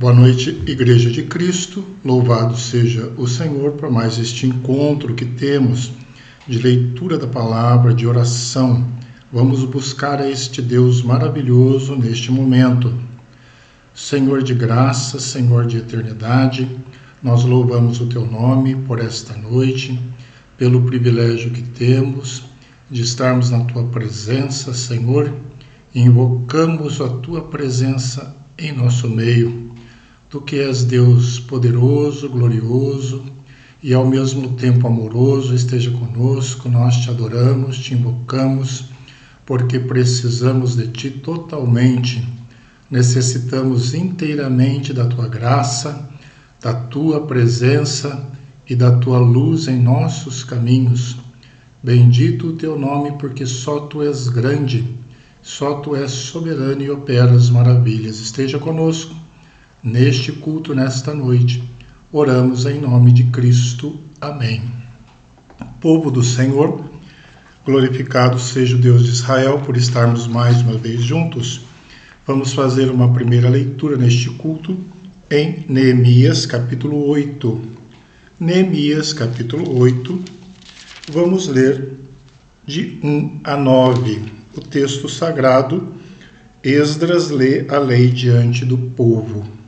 Boa noite, Igreja de Cristo, louvado seja o Senhor por mais este encontro que temos de leitura da palavra, de oração. Vamos buscar a este Deus maravilhoso neste momento. Senhor de graça, Senhor de eternidade, nós louvamos o Teu nome por esta noite, pelo privilégio que temos de estarmos na Tua presença, Senhor, e invocamos a Tua presença em nosso meio. Tu que és Deus poderoso, glorioso e ao mesmo tempo amoroso, esteja conosco, nós te adoramos, te invocamos, porque precisamos de Ti totalmente, necessitamos inteiramente da Tua graça, da Tua presença e da Tua luz em nossos caminhos. Bendito o Teu nome, porque só Tu és grande, só Tu és soberano e operas maravilhas. Esteja conosco neste culto, nesta noite, oramos em nome de Cristo. Amém. Povo do Senhor, glorificado seja o Deus de Israel por estarmos mais uma vez juntos. Vamos fazer uma primeira leitura neste culto em Neemias capítulo 8. Neemias capítulo 8, vamos ler de 1 a 9. O texto sagrado, Esdras lê a lei diante do povo.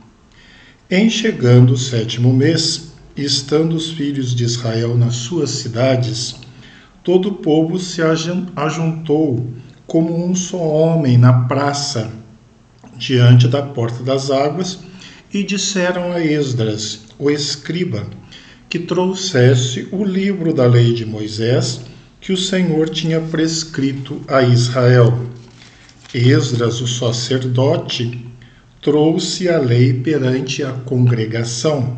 Em chegando o 7º mês, estando os filhos de Israel nas suas cidades, todo o povo se ajuntou como um só homem na praça, diante da porta das águas, e disseram a Esdras, o escriba, que trouxesse o livro da lei de Moisés, que o Senhor tinha prescrito a Israel. Esdras, o sacerdote, trouxe a lei perante a congregação,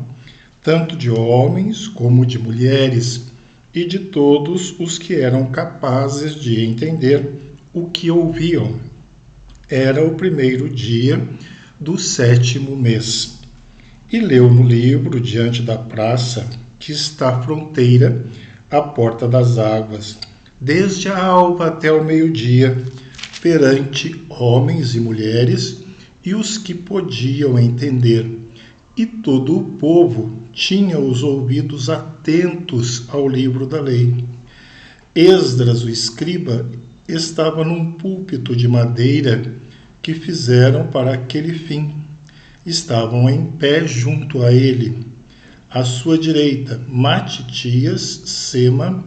tanto de homens como de mulheres, e de todos os que eram capazes de entender o que ouviam. Era o primeiro dia do 7º mês. E leu no livro diante da praça, que está à fronteira, à porta das águas, desde a alva até o meio-dia, perante homens e mulheres, e os que podiam entender, e todo o povo tinha os ouvidos atentos ao livro da lei. Esdras, o escriba, estava num púlpito de madeira que fizeram para aquele fim. Estavam em pé junto a ele, à sua direita, Matitias, Sema,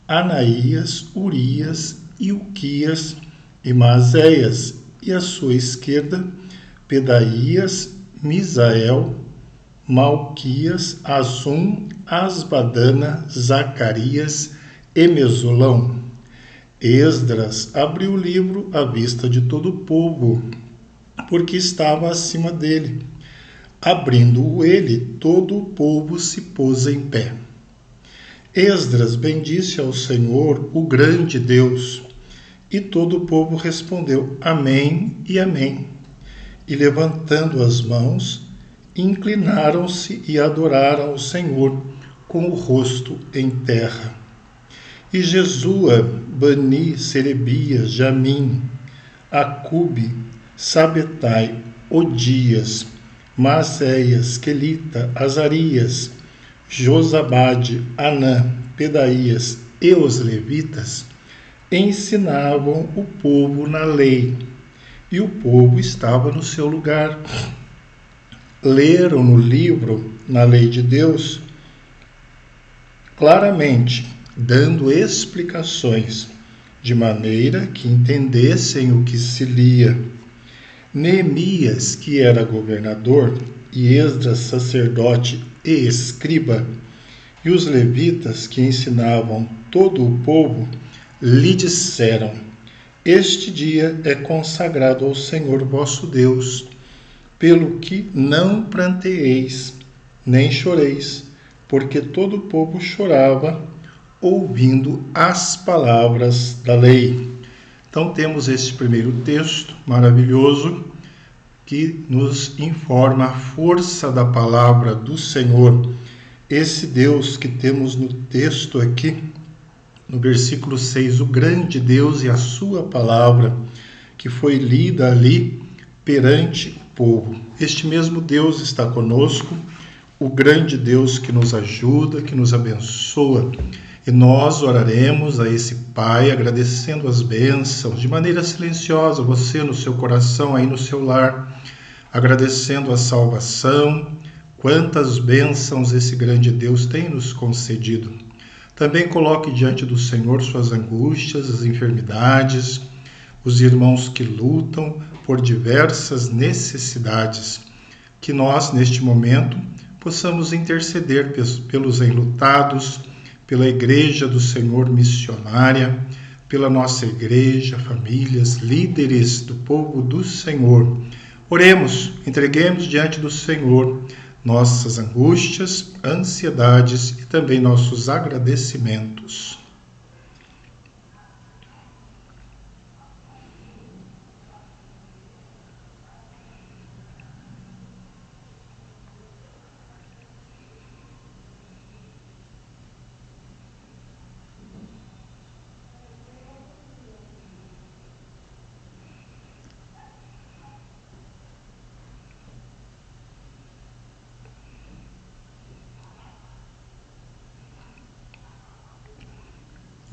Anaías, Urias, Ilquias e Maazéias, e à sua esquerda, Pedaías, Misael, Malquias, Azum, Asbadana, Zacarias e Mesulão. Esdras abriu o livro à vista de todo o povo, porque estava acima dele. Abrindo-o ele, todo o povo se pôs em pé. Esdras bendisse ao Senhor, o grande Deus, e todo o povo respondeu: Amém e Amém. E levantando as mãos, inclinaram-se e adoraram o Senhor com o rosto em terra. E Jesua, Bani, Serebias, Jamim, Acube, Sabetai, Odias, Maazéias, Quelita, Azarias, Josabade, Anã, Pedaías e os levitas ensinavam o povo na lei, e o povo estava no seu lugar. Leram no livro, na lei de Deus, claramente, dando explicações, de maneira que entendessem o que se lia. Neemias, que era governador, e Esdras, sacerdote e escriba, e os levitas, que ensinavam todo o povo, lhe disseram: Este dia é consagrado ao Senhor vosso Deus, pelo que não pranteeis, nem choreis, porque todo o povo chorava, ouvindo as palavras da lei. Então temos esse primeiro texto maravilhoso, que nos informa a força da palavra do Senhor. Esse Deus que temos no texto aqui, no versículo 6, o grande Deus e a sua palavra, que foi lida ali perante o povo. este mesmo Deus está conosco, o grande Deus que nos ajuda, que nos abençoa. E nós oraremos a esse Pai agradecendo as bênçãos de maneira silenciosa, você no seu coração, aí no seu lar, agradecendo a salvação, quantas bênçãos esse grande Deus tem nos concedido. Também coloque diante do Senhor suas angústias, as enfermidades, os irmãos que lutam por diversas necessidades. Que nós, neste momento, possamos interceder pelos enlutados, pela Igreja do Senhor missionária, pela nossa igreja, famílias, líderes do povo do Senhor. Oremos, entreguemos diante do Senhor nossas angústias, ansiedades e também nossos agradecimentos.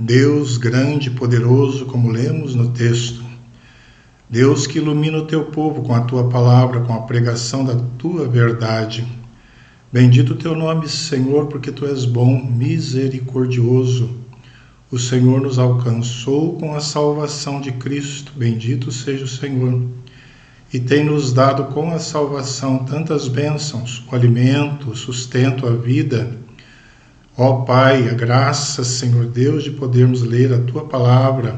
Deus grande e poderoso, como lemos no texto, Deus que ilumina o teu povo com a tua palavra, com a pregação da tua verdade. Bendito o teu nome, Senhor, porque tu és bom, misericordioso. O Senhor nos alcançou com a salvação de Cristo, bendito seja o Senhor. E tem nos dado com a salvação tantas bênçãos, o alimento, o sustento, a vida. Ó Pai, a graça, Senhor Deus, de podermos ler a Tua Palavra,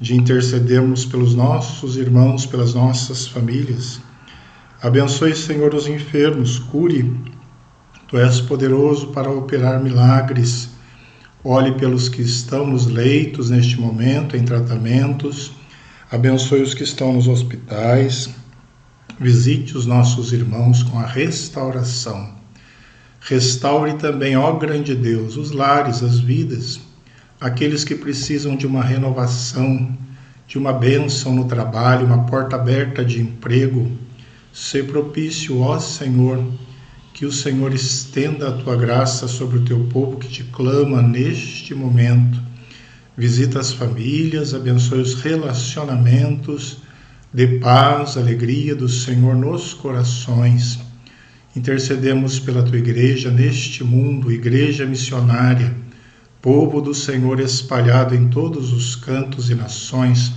de intercedermos pelos nossos irmãos, pelas nossas famílias. Abençoe, Senhor, os enfermos, cure. Tu és poderoso para operar milagres. Olhe pelos que estão nos leitos neste momento, em tratamentos. Abençoe os que estão nos hospitais. Visite os nossos irmãos com a restauração. Restaure também, ó grande Deus, os lares, as vidas, aqueles que precisam de uma renovação, de uma bênção no trabalho, uma porta aberta de emprego. Sê propício, ó Senhor, que o Senhor estenda a tua graça sobre o teu povo que te clama neste momento. Visita as famílias, abençoe os relacionamentos, dê paz, alegria do Senhor nos corações. Intercedemos pela tua igreja neste mundo, igreja missionária, povo do Senhor espalhado em todos os cantos e nações.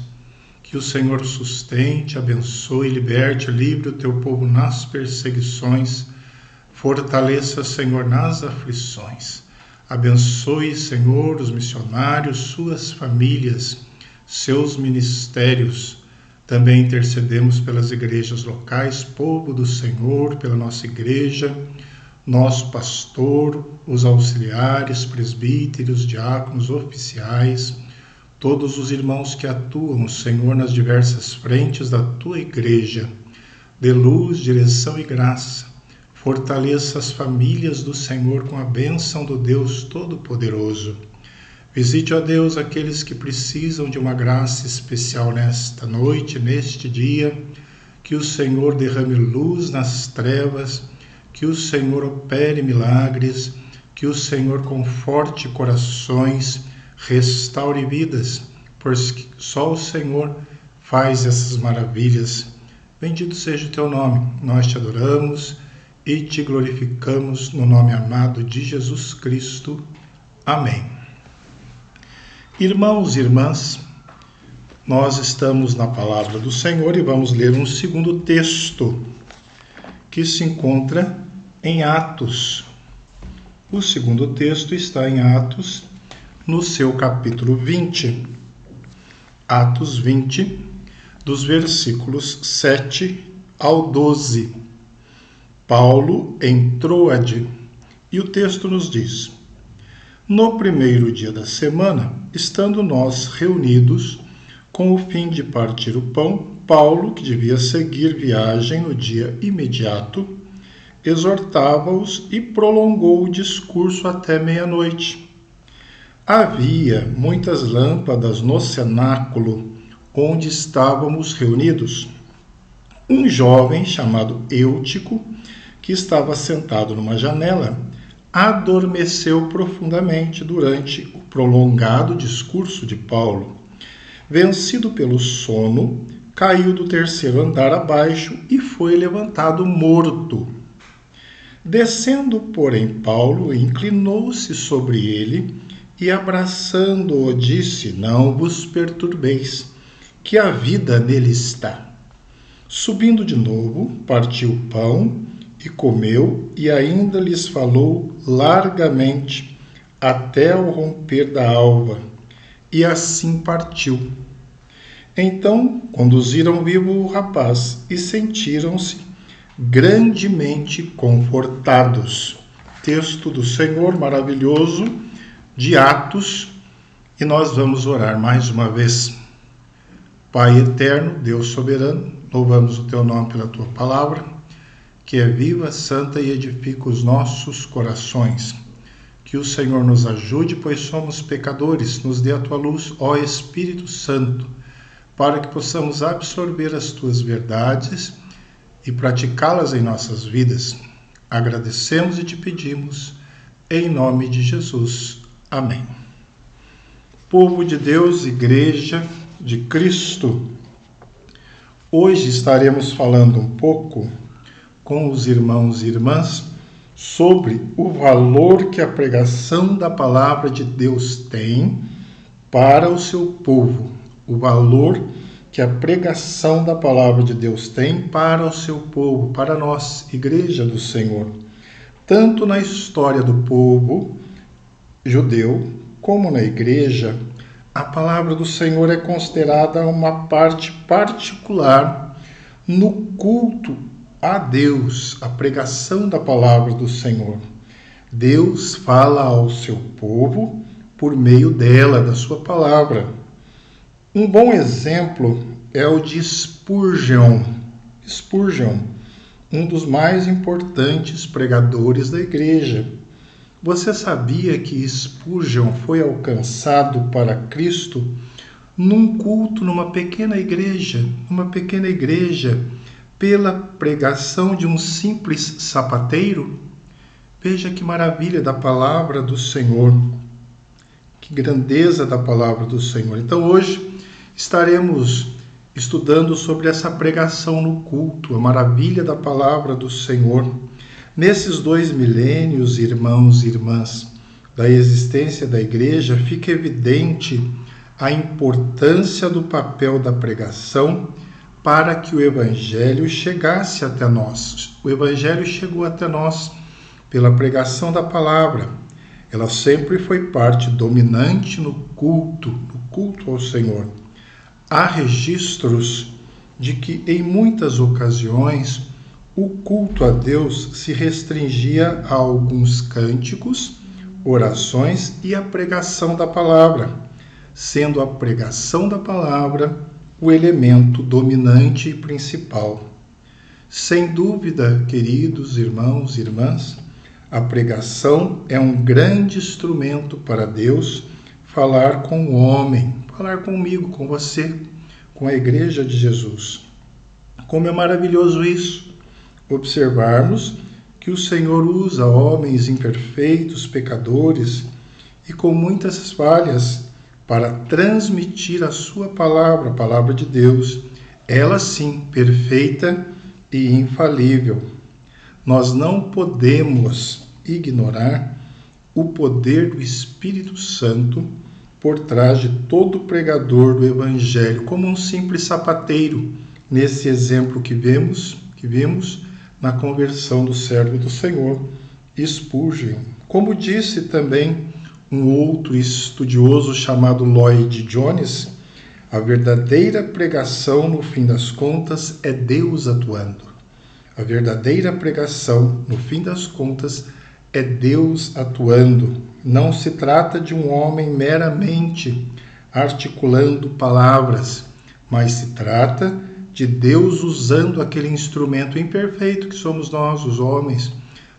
Que o Senhor sustente, abençoe, liberte, livre o teu povo nas perseguições. Fortaleça, Senhor, nas aflições. Abençoe, Senhor, os missionários, suas famílias, seus ministérios. Também intercedemos pelas igrejas locais, povo do Senhor, pela nossa igreja, nosso pastor, os auxiliares, presbíteros, diáconos, oficiais, todos os irmãos que atuam, Senhor, nas diversas frentes da tua igreja. Dê luz, direção e graça. Fortaleça as famílias do Senhor com a bênção do Deus Todo-Poderoso. Visite, ó Deus, aqueles que precisam de uma graça especial nesta noite, neste dia. Que o Senhor derrame luz nas trevas, que o Senhor opere milagres, que o Senhor conforte corações, restaure vidas, pois só o Senhor faz essas maravilhas. Bendito seja o teu nome, nós te adoramos e te glorificamos no nome amado de Jesus Cristo. Amém. Irmãos e irmãs, nós estamos na palavra do Senhor e vamos ler um segundo texto que se encontra em Atos. O segundo texto está em Atos, no seu capítulo 20. Atos 20, dos versículos 7 ao 12. Paulo em Troade, e o texto nos diz: No primeiro dia da semana, estando nós reunidos, com o fim de partir o pão, Paulo, que devia seguir viagem no dia imediato, exortava-os e prolongou o discurso até meia-noite. Havia muitas lâmpadas no cenáculo onde estávamos reunidos. Um jovem chamado Eutico, que estava sentado numa janela, adormeceu profundamente durante o prolongado discurso de Paulo. Vencido pelo sono, caiu do terceiro andar abaixo e foi levantado morto. Descendo, porém, Paulo inclinou-se sobre ele e, abraçando-o, disse: Não vos perturbeis, que a vida nele está. Subindo de novo, partiu o pão e comeu, e ainda lhes falou largamente, até ao romper da alva, e assim partiu. Então conduziram vivo o rapaz e sentiram-se grandemente confortados. Texto do Senhor maravilhoso de Atos, e nós vamos orar mais uma vez. Pai eterno, Deus soberano, louvamos o teu nome pela tua palavra, que é viva, santa e edifica os nossos corações. Que o Senhor nos ajude, pois somos pecadores, nos dê a tua luz, ó Espírito Santo, para que possamos absorver as tuas verdades e praticá-las em nossas vidas. Agradecemos e te pedimos, em nome de Jesus. Amém. Povo de Deus, Igreja de Cristo, hoje estaremos falando um pouco com os irmãos e irmãs sobre o valor que a pregação da palavra de Deus tem para o seu povo, o valor que a pregação da palavra de Deus tem para o seu povo, para nós, Igreja do Senhor, tanto na história do povo judeu como na Igreja. A palavra do Senhor é considerada uma parte particular no culto a Deus, a pregação da palavra do Senhor. Deus fala ao seu povo por meio dela, da sua palavra. Um bom exemplo é o de Spurgeon. Spurgeon, um dos mais importantes pregadores da igreja. Você sabia que Spurgeon foi alcançado para Cristo num culto, numa pequena igreja, pela pregação de um simples sapateiro? Veja que maravilha da palavra do Senhor, que grandeza da palavra do Senhor. Então hoje estaremos estudando sobre essa pregação no culto, a maravilha da palavra do Senhor. Nesses 2 milênios, irmãos e irmãs, da existência da igreja, fica evidente a importância do papel da pregação para que o Evangelho chegasse até nós. O Evangelho chegou até nós pela pregação da palavra. Ela sempre foi parte dominante no culto ao Senhor. Há registros de que, em muitas ocasiões, o culto a Deus se restringia a alguns cânticos, orações e a pregação da palavra, sendo a pregação da palavra o elemento dominante e principal. Sem dúvida, queridos irmãos e irmãs, a pregação é um grande instrumento para Deus falar com o homem, falar comigo, com você, com a Igreja de Jesus. Como é maravilhoso isso, observarmos que o Senhor usa homens imperfeitos, pecadores e com muitas falhas para transmitir a sua palavra, a palavra de Deus, ela sim, perfeita e infalível. Nós não podemos ignorar o poder do Espírito Santo por trás de todo pregador do Evangelho, como um simples sapateiro, nesse exemplo que vimos na conversão do servo do Senhor, Spurgeon. Como disse também um outro estudioso chamado Lloyd Jones, a verdadeira pregação, no fim das contas, é Deus atuando. A verdadeira pregação, no fim das contas, é Deus atuando. Não se trata de um homem meramente articulando palavras, mas se trata de Deus usando aquele instrumento imperfeito que somos nós, os homens,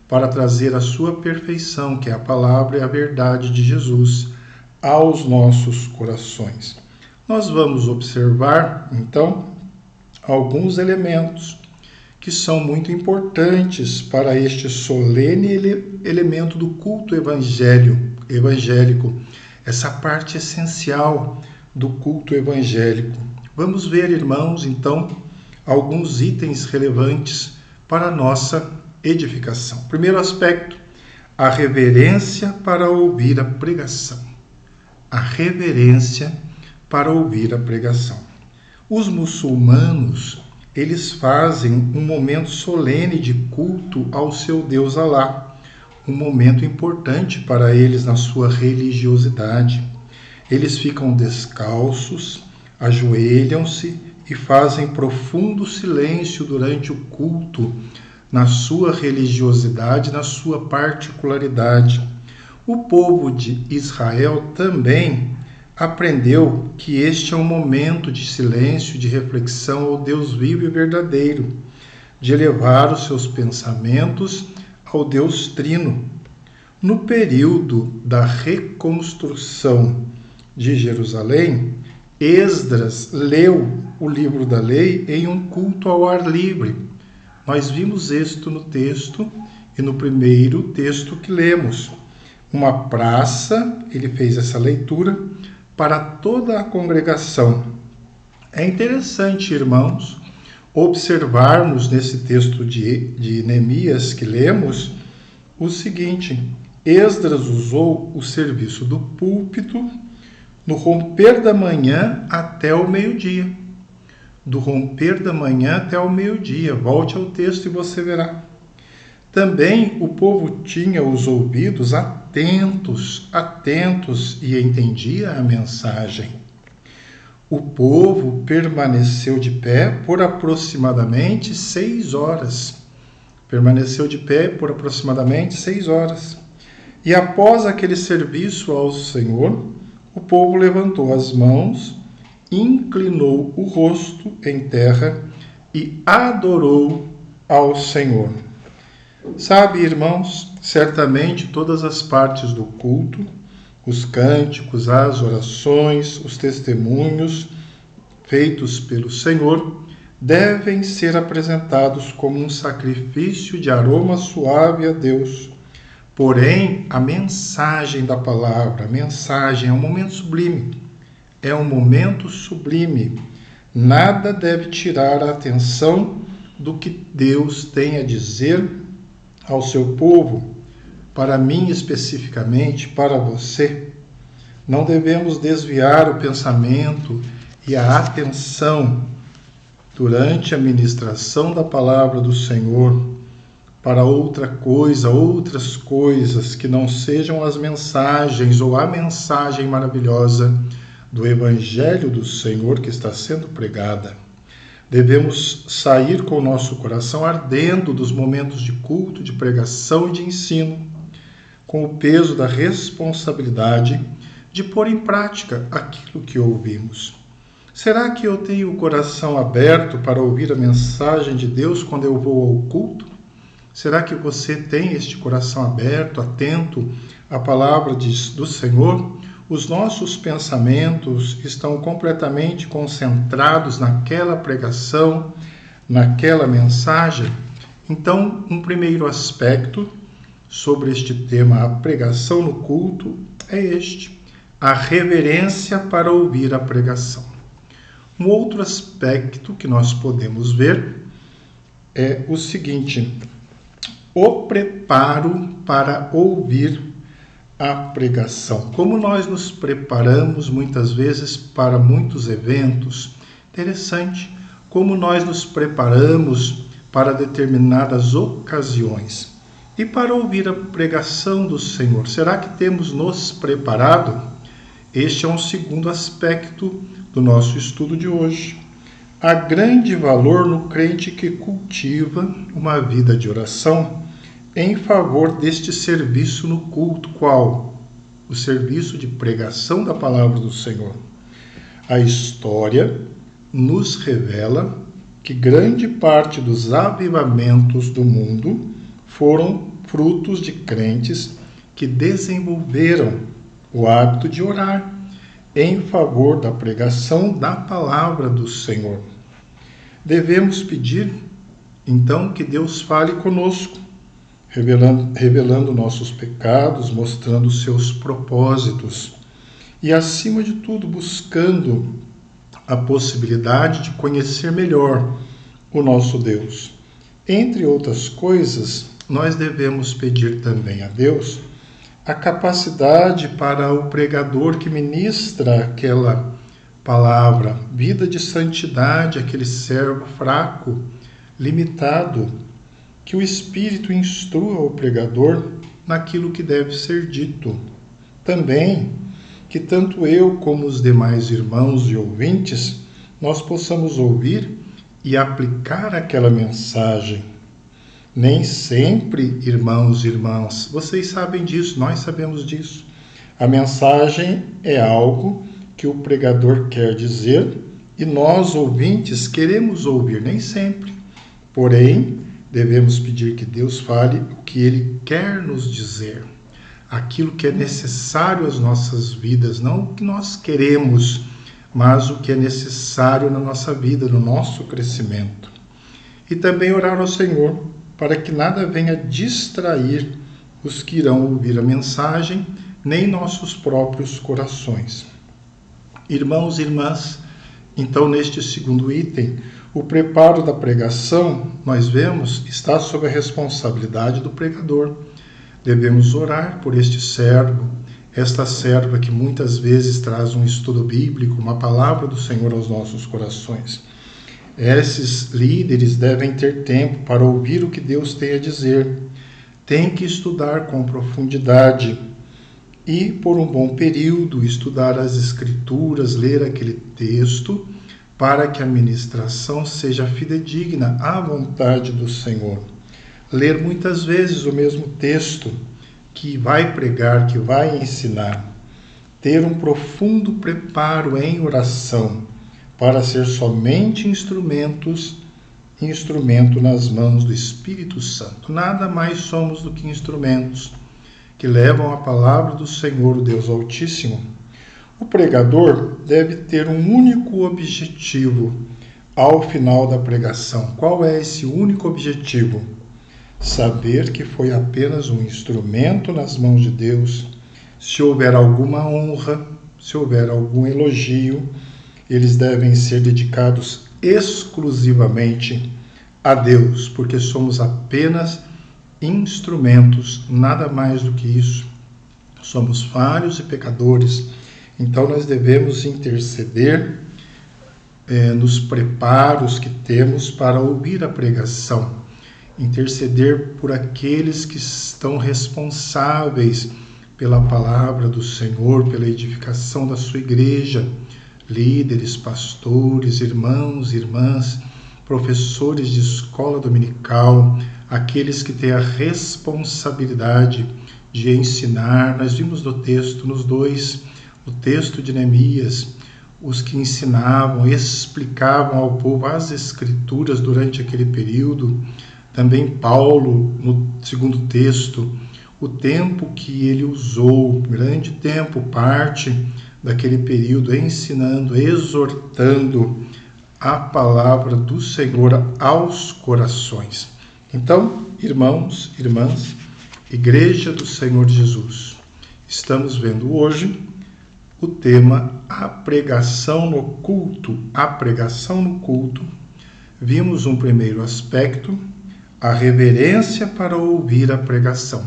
para trazer a sua perfeição, que é a palavra e a verdade de Jesus, aos nossos corações. Nós vamos observar, então, alguns elementos que são muito importantes para este solene elemento do culto evangélico, essa parte essencial do culto evangélico. Vamos ver, irmãos, então, alguns itens relevantes para a nossa edificação. Primeiro aspecto, a reverência para ouvir a pregação. A reverência para ouvir a pregação. Os muçulmanos, eles fazem um momento solene de culto ao seu Deus Alá, um momento importante para eles na sua religiosidade. Eles ficam descalços, ajoelham-se e fazem profundo silêncio durante o culto, na sua religiosidade, na sua particularidade. O povo de Israel também aprendeu que este é um momento de silêncio, de reflexão ao Deus vivo e verdadeiro, de elevar os seus pensamentos ao Deus Trino. No período da reconstrução de Jerusalém, Esdras leu o livro da lei em um culto ao ar livre. Nós vimos isto no texto e no primeiro texto que lemos. Uma praça, ele fez essa leitura para toda a congregação. É interessante, irmãos, observarmos nesse texto de Neemias que lemos o seguinte: Esdras usou o serviço do púlpito no romper da manhã até o meio-dia. Do romper da manhã até o meio-dia. Volte ao texto e você verá. Também o povo tinha os ouvidos atentos e entendia a mensagem. O povo permaneceu de pé por aproximadamente 6 horas. E após aquele serviço ao Senhor, o povo levantou as mãos, inclinou o rosto em terra e adorou ao Senhor. Sabe, irmãos, certamente todas as partes do culto, os cânticos, as orações, os testemunhos feitos pelo Senhor devem ser apresentados como um sacrifício de aroma suave a Deus. Porém, a mensagem da palavra, a mensagem é um momento sublime. É um momento sublime. Nada deve tirar a atenção do que Deus tem a dizer ao seu povo, para mim especificamente, para você. Não devemos desviar o pensamento e a atenção durante a ministração da palavra do Senhor para outras coisas que não sejam as mensagens ou a mensagem maravilhosa do Evangelho do Senhor que está sendo pregada. Devemos sair com o nosso coração ardendo dos momentos de culto, de pregação e de ensino, com o peso da responsabilidade de pôr em prática aquilo que ouvimos. Será que eu tenho o coração aberto para ouvir a mensagem de Deus quando eu vou ao culto? Será que você tem este coração aberto, atento à palavra do Senhor? Os nossos pensamentos estão completamente concentrados naquela pregação, naquela mensagem? Então, um primeiro aspecto sobre este tema, a pregação no culto, é este: a reverência para ouvir a pregação. Um outro aspecto que nós podemos ver é o seguinte: o preparo para ouvir a pregação. Como nós nos preparamos muitas vezes para muitos eventos, interessante como nós nos preparamos para determinadas ocasiões. E para ouvir a pregação do Senhor, será que temos nos preparado? Este é um segundo aspecto do nosso estudo de hoje. Há grande valor no crente que cultiva uma vida de oração em favor deste serviço no culto. Qual? O serviço de pregação da palavra do Senhor. A história nos revela que grande parte dos avivamentos do mundo foram frutos de crentes que desenvolveram o hábito de orar em favor da pregação da palavra do Senhor. Devemos pedir, então, que Deus fale conosco, revelando nossos pecados, mostrando seus propósitos e, acima de tudo, buscando a possibilidade de conhecer melhor o nosso Deus. Entre outras coisas, nós devemos pedir também a Deus a capacidade para o pregador que ministra aquela palavra, vida de santidade, aquele servo fraco, limitado, que o Espírito instrua o pregador naquilo que deve ser dito. Também que tanto eu como os demais irmãos e ouvintes, nós possamos ouvir e aplicar aquela mensagem. Nem sempre, irmãos e irmãs, vocês sabem disso, nós sabemos disso. A mensagem é algo que o pregador quer dizer e nós, ouvintes, queremos ouvir, nem sempre. Porém, devemos pedir que Deus fale o que Ele quer nos dizer, aquilo que é necessário às nossas vidas, não o que nós queremos, mas o que é necessário na nossa vida, no nosso crescimento. E também orar ao Senhor para que nada venha distrair os que irão ouvir a mensagem, nem nossos próprios corações. Irmãos e irmãs, então neste segundo item, o preparo da pregação, nós vemos, está sob a responsabilidade do pregador. Devemos orar por este servo, esta serva que muitas vezes traz um estudo bíblico, uma palavra do Senhor aos nossos corações. Esses líderes devem ter tempo para ouvir o que Deus tem a dizer. Tem que estudar com profundidade e, por um bom período, estudar as Escrituras, ler aquele texto, para que a ministração seja fidedigna à vontade do Senhor. Ler muitas vezes o mesmo texto que vai pregar, que vai ensinar. Ter um profundo preparo em oração para ser somente instrumento nas mãos do Espírito Santo. Nada mais somos do que instrumentos que levam a palavra do Senhor, o Deus Altíssimo. O pregador deve ter um único objetivo ao final da pregação. Qual é esse único objetivo? Saber que foi apenas um instrumento nas mãos de Deus. Se houver alguma honra, se houver algum elogio, eles devem ser dedicados exclusivamente a Deus, porque somos apenas instrumentos, nada mais do que isso. Somos falhos e pecadores, então nós devemos interceder nos preparos que temos para ouvir a pregação, interceder por aqueles que estão responsáveis pela palavra do Senhor, pela edificação da sua igreja, líderes, pastores, irmãos, irmãs, professores de escola dominical, aqueles que têm a responsabilidade de ensinar. Nós vimos no texto, no texto de Neemias, os que ensinavam, explicavam ao povo as Escrituras durante aquele período. Também Paulo, no segundo texto, o tempo que ele usou, grande tempo, parte daquele período, ensinando, exortando a palavra do Senhor aos corações. Então, irmãos, irmãs, Igreja do Senhor Jesus, estamos vendo hoje o tema a pregação no culto. A pregação no culto. Vimos um primeiro aspecto, a reverência para ouvir a pregação.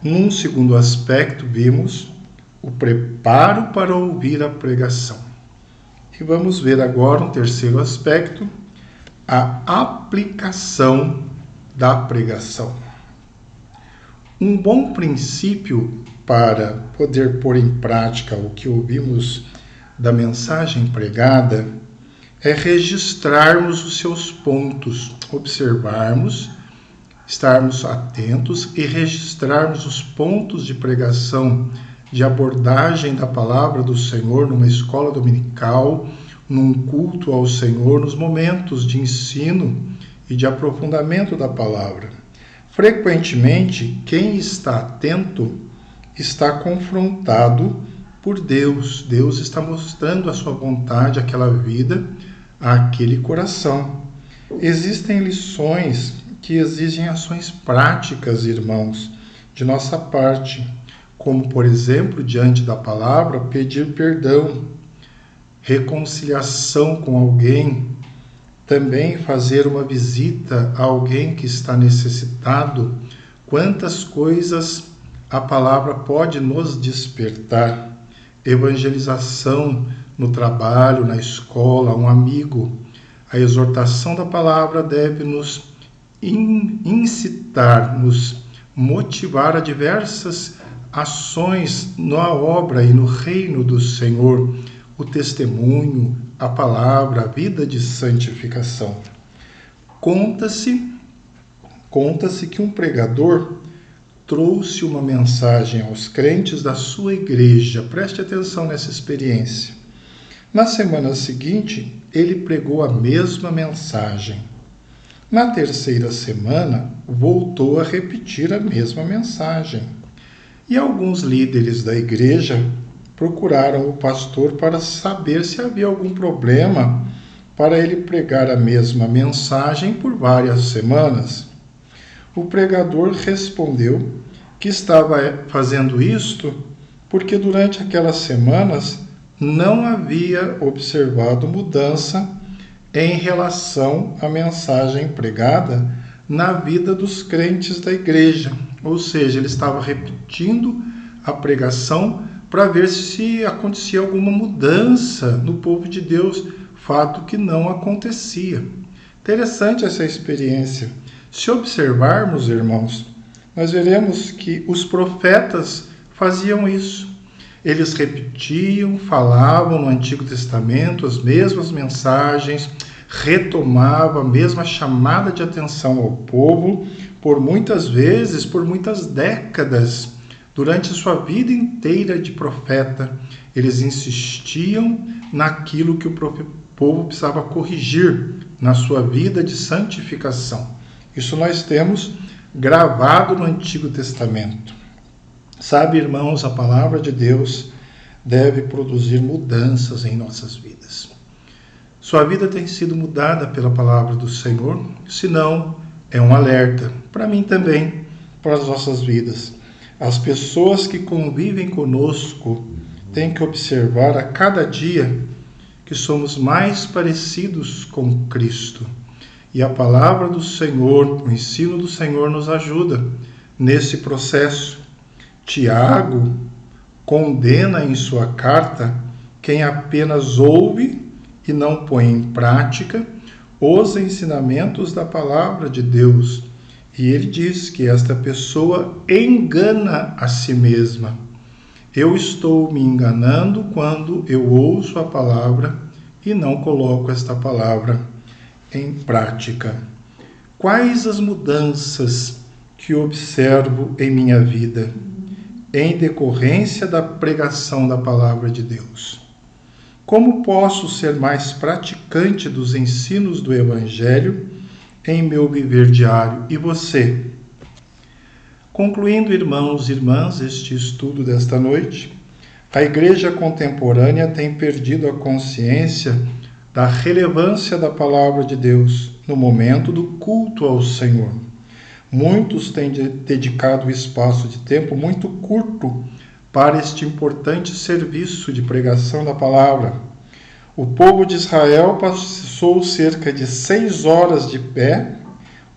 Num segundo aspecto, vimos o preparo para ouvir a pregação. E vamos ver agora um terceiro aspecto, a aplicação da pregação. Um bom princípio para poder pôr em prática o que ouvimos da mensagem pregada é registrarmos os seus pontos, observarmos, estarmos atentos e registrarmos os pontos de pregação, de abordagem da palavra do Senhor numa escola dominical, num culto ao Senhor, nos momentos de ensino e de aprofundamento da palavra. Frequentemente, quem está atento está confrontado por Deus. Deus está mostrando a sua vontade, aquela vida, àquele coração. Existem lições que exigem ações práticas, irmãos, de nossa parte, como, por exemplo, diante da palavra, pedir perdão, reconciliação com alguém, também fazer uma visita a alguém que está necessitado. Quantas coisas a palavra pode nos despertar. Evangelização no trabalho, na escola, um amigo. A exortação da palavra deve nos incitar, nos motivar a diversas ações na obra e no reino do Senhor, o testemunho, a palavra, a vida de santificação. Conta-se que um pregador trouxe uma mensagem aos crentes da sua igreja. Preste atenção nessa experiência. Na semana seguinte, ele pregou a mesma mensagem. Na terceira semana, voltou a repetir a mesma mensagem. E alguns líderes da igreja procuraram o pastor para saber se havia algum problema para ele pregar a mesma mensagem por várias semanas. O pregador respondeu que estava fazendo isto porque durante aquelas semanas não havia observado mudança em relação à mensagem pregada na vida dos crentes da igreja. Ou seja, ele estava repetindo a pregação para ver se acontecia alguma mudança no povo de Deus, fato que não acontecia. Interessante essa experiência. Se observarmos, irmãos, nós veremos que os profetas faziam isso. Eles repetiam, falavam no Antigo Testamento as mesmas mensagens, retomavam a mesma chamada de atenção ao povo, por muitas vezes, por muitas décadas. Durante sua vida inteira de profeta, eles insistiam naquilo que o povo precisava corrigir na sua vida de santificação. Isso nós temos gravado no Antigo Testamento. Sabe, irmãos, a palavra de Deus deve produzir mudanças em nossas vidas. Sua vida tem sido mudada pela palavra do Senhor? Se não, é um alerta para mim também, para as nossas vidas. As pessoas que convivem conosco têm que observar a cada dia que somos mais parecidos com Cristo. E a palavra do Senhor, o ensino do Senhor nos ajuda nesse processo. Tiago condena em sua carta quem apenas ouve e não põe em prática os ensinamentos da palavra de Deus. E ele diz que esta pessoa engana a si mesma. Eu estou me enganando quando eu ouço a palavra e não coloco esta palavra em prática. Quais as mudanças que observo em minha vida em decorrência da pregação da palavra de Deus? Como posso ser mais praticante dos ensinos do Evangelho em meu viver diário? E você? Concluindo, irmãos e irmãs, este estudo desta noite, a Igreja contemporânea tem perdido a consciência da relevância da palavra de Deus no momento do culto ao Senhor. Muitos têm dedicado um espaço de tempo muito curto para este importante serviço de pregação da palavra. O povo de Israel passou cerca de 6 horas de pé,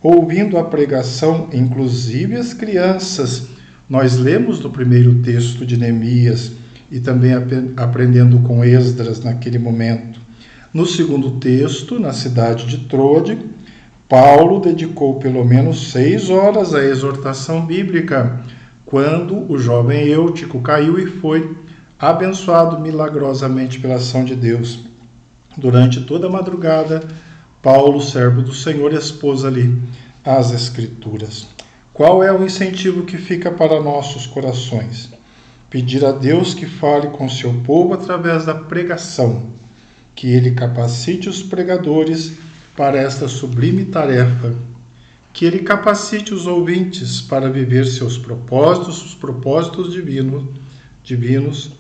ouvindo a pregação, inclusive as crianças. Nós lemos no primeiro texto de Neemias e também aprendendo com Esdras naquele momento. No segundo texto, na cidade de Troade, Paulo dedicou pelo menos 6 horas à exortação bíblica, quando o jovem Eutico caiu e foi abençoado milagrosamente pela ação de Deus. Durante toda a madrugada, Paulo, servo do Senhor, expôs ali as Escrituras. Qual é o incentivo que fica para nossos corações? Pedir a Deus que fale com seu povo através da pregação, que Ele capacite os pregadores para esta sublime tarefa, que Ele capacite os ouvintes para viver seus propósitos, os propósitos divinos,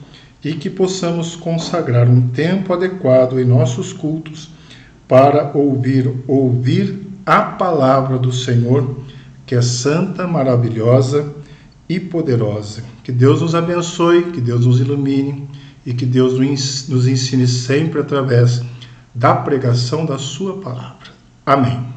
e que possamos consagrar um tempo adequado em nossos cultos para ouvir a palavra do Senhor, que é santa, maravilhosa e poderosa. Que Deus nos abençoe, que Deus nos ilumine e que Deus nos ensine sempre através da pregação da sua palavra. Amém.